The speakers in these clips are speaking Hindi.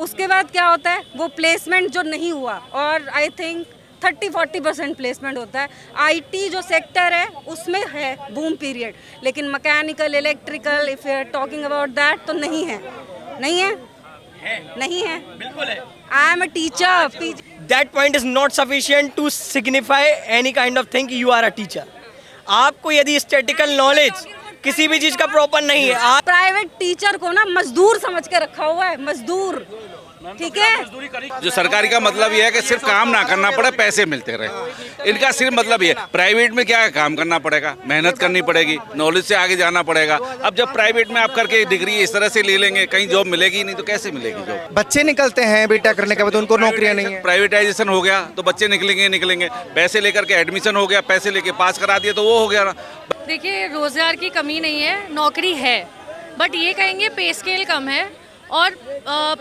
उसके बाद क्या होता है, वो प्लेसमेंट जो नहीं हुआ, और आई थिंक 30-40% प्लेसमेंट होता है। आईटी जो सेक्टर है उसमें है बूम पीरियड, लेकिन mechanical, electrical, if you are talking about that तो नहीं है, नहीं है, नहीं है, बिल्कुल है। I am a teacher. That point is not sufficient to signify any kind of thing you are a teacher. आपको यदि स्टैटिकल नॉलेज किसी भी चीज का प्रॉपर नहीं है, आप प्राइवेट टीचर को ना मजदूर समझ के रखा हुआ है, मजदूर, ठीक है। जो सरकारी का मतलब ये है कि सिर्फ काम ना करना पड़े, पैसे मिलते रहे। इनका सिर्फ मतलब ये। प्राइवेट में क्या है, काम करना पड़ेगा, मेहनत करनी पड़ेगी, नॉलेज से आगे जाना पड़ेगा। अब जब प्राइवेट में आप करके डिग्री इस तरह से ले लेंगे, कहीं जॉब मिलेगी नहीं तो कैसे मिलेगी जॉब? बच्चे निकलते हैं बीटेक करने के बाद, उनको नौकरियां नहीं है। प्राइवेटाइजेशन हो गया तो बच्चे निकलेंगे, पैसे लेकर के एडमिशन हो गया, पैसे लेके पास करा दिया तो वो हो गया ना। देखिए, रोजगार की कमी नहीं है, नौकरी है, बट ये कहेंगे पे स्केल कम है, और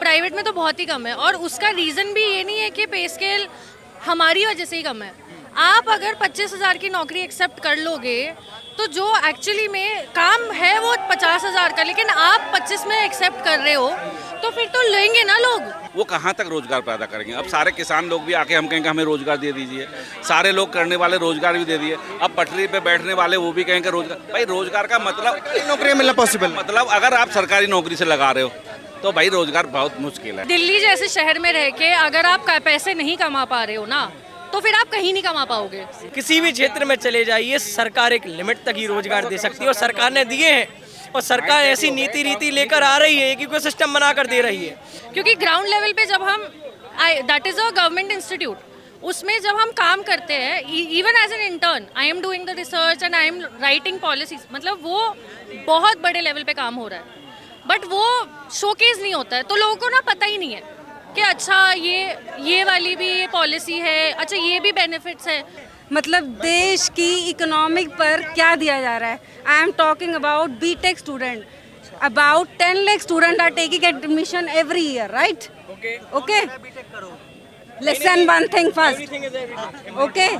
प्राइवेट में तो बहुत ही कम है। और उसका रीज़न भी ये नहीं है कि पे स्केल हमारी वजह से ही कम है। आप अगर 25,000 की नौकरी एक्सेप्ट कर लोगे तो जो एक्चुअली में काम है वो 50,000 का, लेकिन आप 25 में एक्सेप्ट कर रहे हो तो फिर तो लेंगे ना लोग। वो कहाँ तक रोजगार पैदा करेंगे? अब सारे किसान लोग भी आके हम कहेंगे हमें रोजगार दे दीजिए, सारे लोग करने वाले रोजगार भी दे दिए। अब पटरी पे बैठने वाले वो भी कहेंगे रोजगार। भाई रोजगार का मतलब नौकरियां मिलना पॉसिबल, मतलब अगर आप सरकारी नौकरी से लगा रहे हो तो भाई रोजगार बहुत मुश्किल है। दिल्ली जैसे शहर में रह के अगर आप पैसे नहीं कमा पा रहे हो ना, तो फिर आप कहीं नहीं कमा पाओगे। किसी भी क्षेत्र में चले जाइए, सरकार एक लिमिट तक ही रोजगार दे सकती है, और सरकार ने दिए हैं, और सरकार ऐसी नीति रीति लेकर आ रही है, एक इको सिस्टम बना कर दे रही है। क्योंकि ग्राउंड लेवल पे जब हम, that is a government institute, उसमें जब हम काम करते हैं, even as an intern I am doing the research and I am writing policies, मतलब वो बहुत बड़े लेवल पे काम हो रहा है, बट वो शोकेस नहीं होता है, तो लोगों को ना पता ही नहीं है कि अच्छा ये वाली भी ये पॉलिसी है, अच्छा ये भी बेनिफिट्स है। मतलब देश की इकोनॉमिक पर क्या दिया जा रहा है। I am talking about BTech student, about 10 lakh student are taking admission every year, right? Okay, listen one thing first, okay?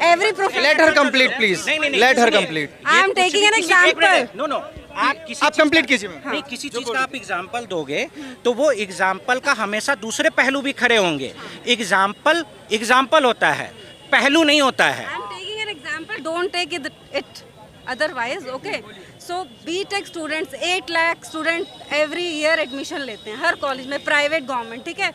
Every profession. Let her complete please. Let her complete. I am taking an example. No आप कंप्लीट कीजिए मैम। नहीं, किसी चीज का आप एग्जाम्पल दोगे तो वो एग्जाम्पल का हमेशा दूसरे पहलू भी खड़े होंगे। एग्जाम्पल होता है, पहलू नहीं होता है। I am taking an example. Don't take it otherwise, okay? So BTech students 8 lakh student every year admission लेते हैं हर कॉलेज में, प्राइवेट गवर्नमेंट, ठीक है।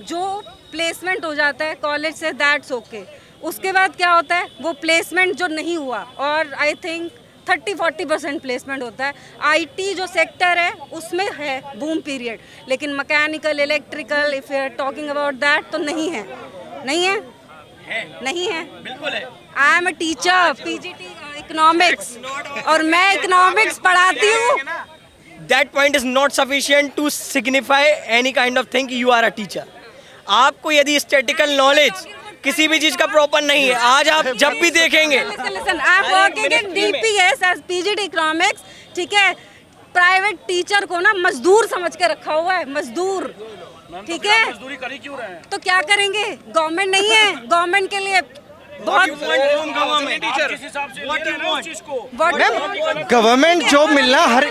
जो प्लेसमेंट हो जाता है कॉलेज से, दैट्स ओके। उसके बाद क्या होता है, वो प्लेसमेंट जो नहीं हुआ, और आई थिंक 30-40% प्लेसमेंट होता है। आईटी जो सेक्टर है उसमें है बूम पीरियड, लेकिन mechanical, electrical, if you are talking about that तो नहीं है, नहीं है, नहीं है, बिल्कुल है। I am a teacher, PGT economics, और मैं इकोनॉमिक्स पढ़ाती हूँ। That point is not sufficient to signify any kind of thing you are a teacher. आपको यदि स्टैटिकल नॉलेज किसी भी चीज का प्रॉपर नहीं है, आज आप जब भी देखेंगे, Listen, I am working in DPS as PGT economics, ठीक है। प्राइवेट टीचर को ना मजदूर समझ के रखा हुआ है, मजदूर, ठीक है। मजदूरी करी क्यों रहे हैं? तो क्या करेंगे, गवर्नमेंट नहीं है, गवर्नमेंट के लिए बहुत गवर्नमेंट जॉब मिलना हर,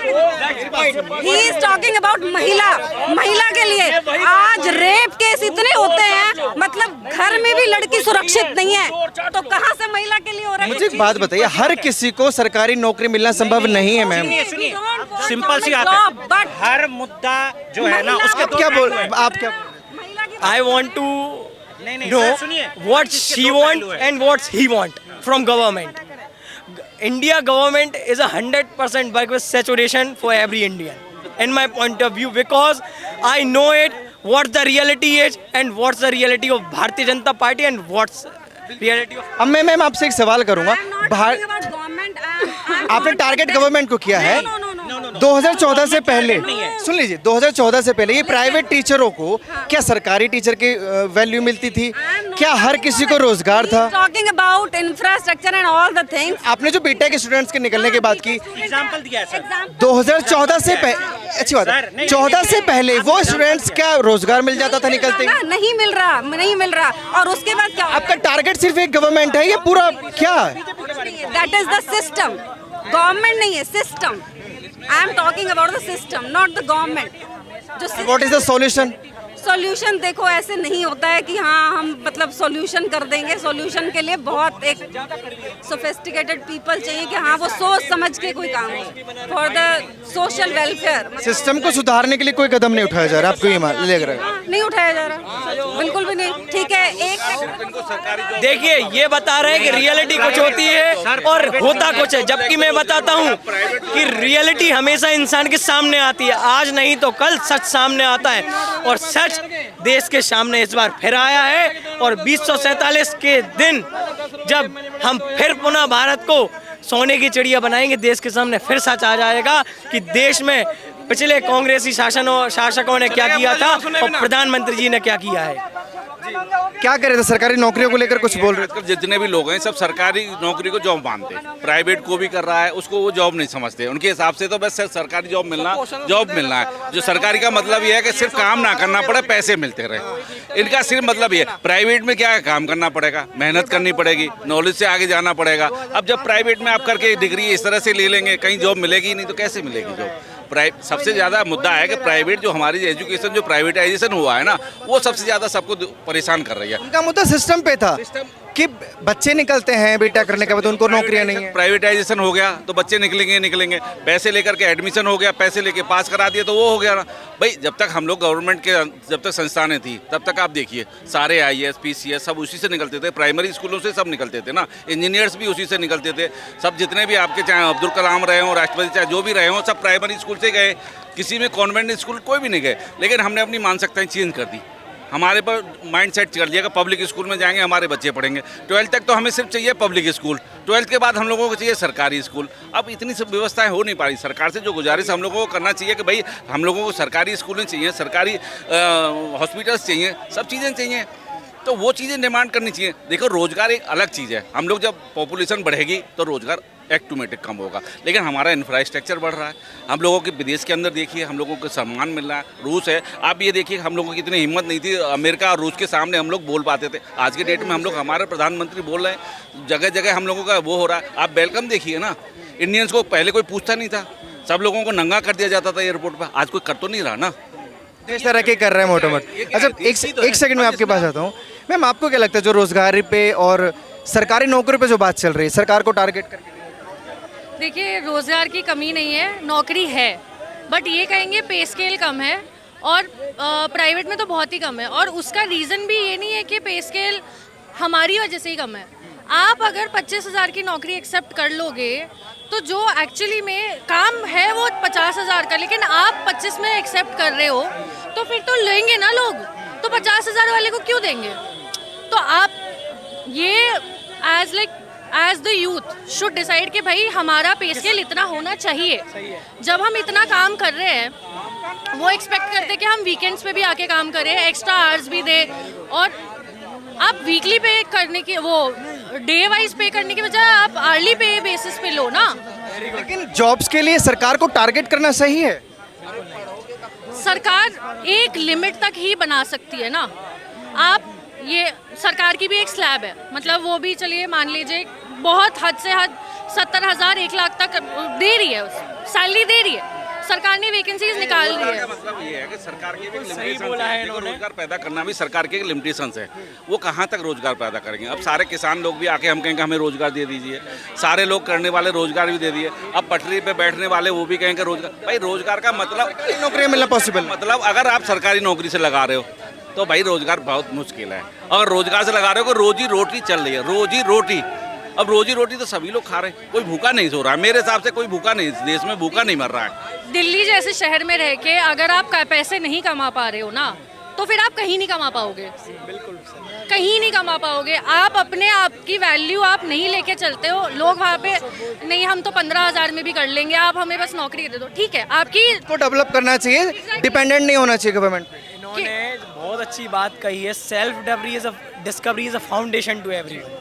ही इज टॉकिंग अबाउट महिला के लिए। आज रेप केस इतने होते हैं, मतलब घर में भी लड़की सुरक्षित नहीं है, तो कहाँ से महिला के लिए हो रहा है? मुझे एक बात बताइए, हर किसी को सरकारी नौकरी मिलना संभव नहीं है मैम। सुनिए, सिंपल सी बात है, बट हर मुद्दा जो है ना उसके क्या बोल, आप क्या, I want to नहीं, know सर, सुनिए, what इसके she दो want पहलू हैं। and what he want from government. India government is 100% work with saturation for every Indian, in my point of view, because I know it what the reality is and what's the reality of Bharatiya Janata Party and what's reality of. अब मैं आपसे एक सवाल करूंगा। आपने टारगेट गवर्नमेंट को किया है 2014 से पहले, सुन लीजिए, 2014 से पहले ये प्राइवेट टीचरों को क्या सरकारी टीचर की वैल्यू मिलती थी? क्या हर किसी को रोजगार था? Talking about infrastructure and all the things. आपने जो बीटेक स्टूडेंट्स के निकलने की बात की, एग्जाम्पल दिया है सर। 2014 से अच्छी बात है, 14 से पहले वो स्टूडेंट्स क्या रोजगार मिल जाता था निकलते? नहीं मिल रहा, नहीं मिल रहा। और उसके बाद क्या? आपका टारगेट सिर्फ एक गवर्नमेंट है, ये पूरा क्या? That is the system, government नहीं है, system. I am talking about the system, not the government. जो what is the solution? Solution देखो ऐसे नहीं होता है कि हाँ हम मतलब सॉल्यूशन कर देंगे। सॉल्यूशन के लिए बहुत एक सोफिस्टिकेटेड पीपल चाहिए कि हाँ वो सोच समझ के कोई काम हो for the social welfare. System को सुधारने के लिए कोई कदम नहीं उठाया जा रहा, आपको ये लग रहा है? नहीं उठाया जा रहा, बिल्कुल भी नहीं। ठीक है, एक देखिए ये बता रहे हैं कि रियलिटी कुछ होती है और होता कुछ है, जबकि मैं बताता हूँ कि रियलिटी हमेशा इंसान के सामने आती है। आज नहीं तो कल सच सामने आता है और सच देश के सामने इस बार फिर आया है। और 2047 के दिन जब हम फिर पुनः भारत को सोने की चिड़िया बनाएंगे, देश के सामने फिर सच आ जाएगा कि देश में पिछले कांग्रेसी शासकों ने क्या किया था और प्रधानमंत्री जी ने क्या किया है। क्या करे थे? सरकारी नौकरियों को लेकर कुछ बोल रहे थे? आजकल जितने भी लोग हैं सब सरकारी नौकरी को जॉब मानते हैं, प्राइवेट को भी कर रहा है उसको वो जॉब नहीं समझते। उनके हिसाब से तो बस सरकारी जॉब मिलना है। जो सरकारी का मतलब ये है कि सिर्फ काम ना करना पड़े, पैसे मिलते रहे। इनका सिर्फ मतलब ये है। प्राइवेट में क्या है, काम करना पड़ेगा, मेहनत करनी पड़ेगी, नॉलेज से आगे जाना पड़ेगा। अब जब प्राइवेट में आप करके डिग्री इस तरह से ले लेंगे, कहीं जॉब मिलेगी नहीं तो कैसे मिलेगी जॉब? सबसे ज़्यादा मुद्दा है कि प्राइवेट जो हमारी एजुकेशन जो प्राइवेटाइजेशन हुआ है ना, वो सबसे ज़्यादा सबको परेशान कर रही है। उनका मुद्दा सिस्टम पे था कि बच्चे निकलते हैं बेटा करने के बाद उनको नौकरियां नहीं है। प्राइवेटाइजेशन हो गया तो बच्चे निकलेंगे, पैसे लेकर के एडमिशन हो गया, पैसे लेके पास करा दिया तो वो हो गया ना भाई। जब तक हम लोग गवर्नमेंट के जब तक संस्थानें थी तब तक आप देखिए सारे IAS PCS सब उसी से निकलते थे, प्राइमरी स्कूलों से सब निकलते थे ना, इंजीनियर्स भी उसी से निकलते थे सब। जितने भी आपके चाहे अब्दुल कलाम रहे हों, राष्ट्रपति चाहे जो भी रहे हों, सब प्राइमरी स्कूल से गए, किसी में कॉन्वेंट स्कूल कोई भी नहीं गए। लेकिन हमने अपनी मानसिकताएं चेंज कर दी, हमारे पर माइंड सेट कर लिया कि पब्लिक स्कूल में जाएंगे हमारे बच्चे पढ़ेंगे। 12th तक तो हमें सिर्फ चाहिए पब्लिक स्कूल, 12th के बाद हम लोगों को चाहिए सरकारी स्कूल। अब इतनी सब व्यवस्थाएं हो नहीं पा रही। सरकार से जो गुजारिश हम लोगों को करना चाहिए कि भाई हम लोगों को सरकारी स्कूलें चाहिए, सरकारी हॉस्पिटल्स चाहिए, सब चीज़ें चाहिए, तो वो चीज़ें डिमांड करनी चाहिए। देखो रोज़गार एक अलग चीज़ है, हम लोग जब पॉपुलेशन बढ़ेगी तो रोज़गार ऑटोमेटिक कम होगा, लेकिन हमारा इंफ्रास्ट्रक्चर बढ़ रहा है। हम लोगों के विदेश के अंदर देखिए हम लोगों को सम्मान मिल रहा है। रूस है, आप ये देखिए हम लोगों की इतनी हिम्मत नहीं थी, अमेरिका और रूस के सामने हम लोग बोल पाते थे। आज के डेट में हम लोग, हमारे प्रधानमंत्री बोल रहे हैं, जगह जगह हम लोगों का वो हो रहा है। आप वेलकम देखिए ना, इंडियंस को पहले कोई पूछता नहीं था, सब लोगों को नंगा कर दिया जाता था एयरपोर्ट पर। आज कोई कर तो नहीं रहा ना, देश तरक्की कर रहे हैं मोटा मोटा। अच्छा एक सेकंड में आपके पास आता हूँ। मैम आपको क्या लगता है जो रोजगारी पे और सरकारी नौकरी पे जो बात चल रही है, सरकार को टारगेट करके? देखिए रोज़गार की कमी नहीं है, नौकरी है, बट ये कहेंगे पे स्केल कम है और प्राइवेट में तो बहुत ही कम है। और उसका रीज़न भी ये नहीं है कि पे स्केल हमारी वजह से ही कम है। आप अगर 25,000 की नौकरी एक्सेप्ट कर लोगे तो जो एक्चुअली में काम है वो 50,000 का, लेकिन आप 25 में एक्सेप्ट कर रहे हो तो फिर तो लेंगे ना लोग, तो 50,000 वाले को क्यों देंगे? तो आप ये as the youth should decide कि भाई हमारा पे स्केल इतना होना चाहिए। जब हम इतना काम कर रहे हैं वो एक्सपेक्ट करते हैं कि हम वीकेंड्स पे भी आके काम करें, एक्स्ट्रा आवर्स भी दे। और आप वीकली पे करने की, वो डे वाइज पे करने की बजाय आप आर्ली पे बेसिस पे लो ना। लेकिन जॉब्स के लिए सरकार को टारगेट करना सही है? सरकार एक लिमिट तक ही बना सकती है ना। आप ये सरकार की भी एक स्लैब है, मतलब वो भी चलिए मान लीजिए बहुत हद से हद 70,000 1 लाख तक दे रही है, सैलरी दे रही है। सरकार ने वैकेंसीज निकाल दी है। मतलब ये है कि सरकार के रोजगार पैदा करना भी सरकार के लिमिटेशंस है। वो कहाँ तक रोजगार पैदा करेंगे? अब सारे किसान लोग भी आके हम कहेंगे हमें रोजगार दे दीजिए, सारे लोग करने वाले रोजगार भी दे दिए। अब पटरी पे बैठने वाले वो भी कहेंगे रोजगार। भाई रोजगार का मतलब नौकरियां मिलना पॉसिबल, मतलब अगर आप सरकारी नौकरी से लगा रहे हो तो भाई रोजगार बहुत मुश्किल है। अगर रोजगार से लगा रहे हो तो रोजी रोटी चल रही है, रोजी रोटी। अब रोजी रोटी तो सभी लोग खा रहे हैं, कोई भूखा नहीं सो रहा है। मेरे हिसाब से कोई भूखा नहीं, देश में भूखा नहीं मर रहा है। दिल्ली जैसे शहर में रह के अगर आप पैसे नहीं कमा पा रहे हो ना, तो फिर आप कहीं नहीं कमा पाओगे, बिल्कुल कहीं नहीं कमा पाओगे। आप अपने आप की वैल्यू आप नहीं लेके चलते हो। लोग वहाँ पे नहीं हम तो 15,000 में भी कर लेंगे, आप हमें बस नौकरी दे दो, ठीक है। आपकी को डेवलप करना चाहिए, डिपेंडेंट नहीं होना चाहिए गवर्नमेंट पे। इन्होंने बहुत अच्छी बात कही है, self discovery is a foundation to everyone.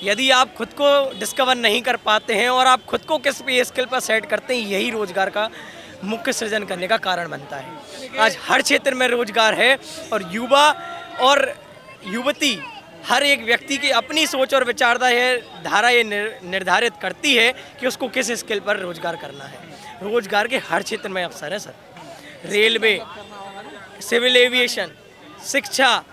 यदि आप खुद को डिस्कवर नहीं कर पाते हैं और आप खुद को किस पे स्किल पर सेट करते हैं, यही रोजगार का मुख्य सृजन करने का कारण बनता है। आज हर क्षेत्र में रोजगार है और युवा और युवती हर एक व्यक्ति की अपनी सोच और विचारधारा ये निर्धारित करती है कि उसको किस स्किल पर रोजगार करना है। रोजगार के हर क्षेत्र में अवसर है सर, रेलवे, सिविल एविएशन, शिक्षा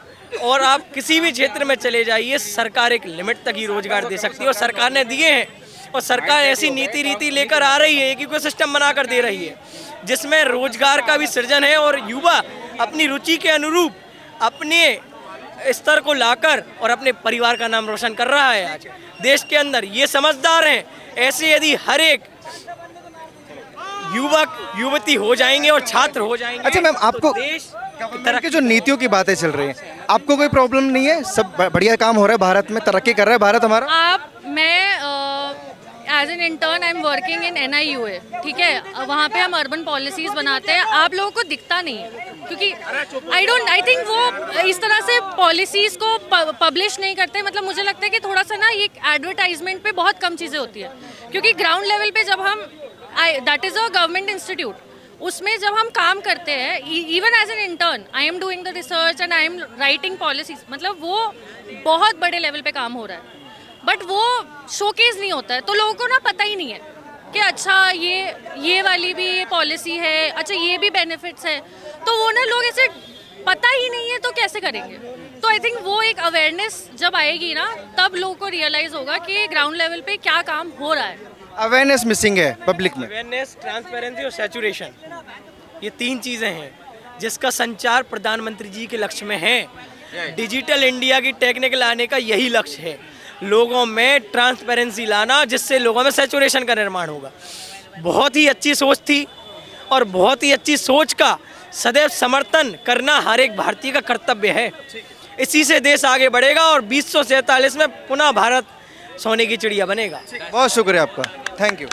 और आप किसी भी क्षेत्र में चले जाइए, सरकार एक लिमिट तक ही रोजगार दे सकती है और सरकार ने दिए हैं। और सरकार ऐसी नीति रीति लेकर आ रही है, एक इको सिस्टम बना कर दे रही है जिसमें रोजगार का भी सृजन है और युवा अपनी रुचि के अनुरूप अपने स्तर को लाकर और अपने परिवार का नाम रोशन कर रहा है। आज देश के अंदर ये समझदार हैं। ऐसे यदि हर एक युवक युवती हो जाएंगे और छात्र हो जाएंगे। अच्छा मैम, आपको देश गवर्नमेंट की जो नीतियों की बातें चल रही हैं, आपको कोई प्रॉब्लम नहीं है? सब बढ़िया काम हो रहा है भारत में, तरक्की कर रहा है भारत हमारा? मैं as an intern I am working in NIUA, ठीक है। वहाँ पे हम अर्बन पॉलिसीज़ बनाते हैं, आप लोगों को दिखता नहीं है क्योंकि आई थिंक वो इस तरह से पॉलिसीज़ को पब्लिश नहीं करते। मतलब मुझे लगता है कि थोड़ा सा ना ये एडवर्टाइजमेंट पे बहुत कम चीज़ें होती है, क्योंकि ग्राउंड लेवल पे जब हम that is a government institute, उसमें जब हम काम करते हैं, even as an intern I am doing the research and I am writing policies, मतलब वो बहुत बड़े लेवल पे काम हो रहा है, बट वो शोकेस नहीं होता है, तो लोगों को ना पता ही नहीं है कि अच्छा ये वाली भी ये पॉलिसी है, अच्छा ये भी बेनिफिट्स है, तो वो ना लोग ऐसे पता ही नहीं है तो कैसे करेंगे। तो आई थिंक वो एक अवेयरनेस जब आएगी ना, तब लोगों को रियलाइज होगा कि ग्राउंड लेवल पे क्या काम हो रहा है। अवेयरनेस मिसिंग है पब्लिक में। अवेयरनेस, ट्रांसपेरेंसी और सैचुरेशन, ये तीन चीज़ें हैं जिसका संचार प्रधानमंत्री जी के लक्ष्य में है। डिजिटल इंडिया की टेक्निक लाने का यही लक्ष्य है, लोगों में ट्रांसपेरेंसी लाना, जिससे लोगों में सैचुरेशन का निर्माण होगा। बहुत ही अच्छी सोच थी और बहुत ही अच्छी सोच का सदैव समर्थन करना हर एक भारतीय का कर्तव्य है। इसी से देश आगे बढ़ेगा और 2047 में पुनः भारत सोने की चिड़िया बनेगा। बहुत शुक्रिया आपका, थैंक यू।